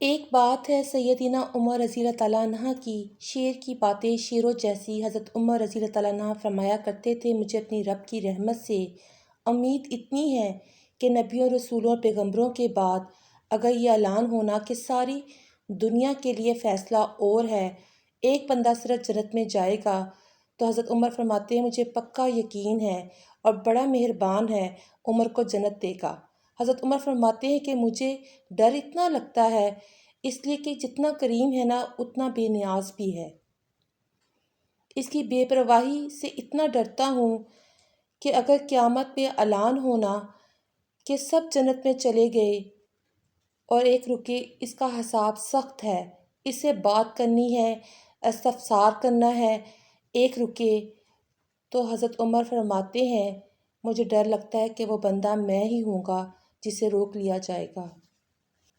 एक बात है सैयदना उमर रज़ी अल्लाह तआला अन्हा की। शेर की बातें शेरों जैसी। हज़रत उमर रज़ी अल्लाह तआला अन्हा फरमाया करते थे, मुझे अपनी रब की रहमत से उम्मीद इतनी है कि नबियों, रसूलों और पैगम्बरों के बाद अगर ये ऐलान होना कि सारी दुनिया के लिए फ़ैसला और है, एक बंदा सिर्फ जन्नत में जाएगा, तो हज़रत उमर फरमाते हैं, मुझे पक्का यकीन है और बड़ा मेहरबान है, उमर को जन्नत देगा। हज़रत उमर फरमाते हैं कि मुझे डर इतना लगता है इसलिए कि जितना करीम है ना उतना बेनियाज भी है। इसकी बेपरवाही से इतना डरता हूँ कि अगर क़यामत में ऐलान होना कि सब जन्नत में चले गए और एक रुके, इसका हिसाब सख्त है, इससे बात करनी है, इस्तफ़सार करना है, एक रुके, तो हज़रत उमर फरमाते हैं, मुझे डर लगता है कि वो बंदा मैं ही हूँगा जिसे रोक लिया जाएगा।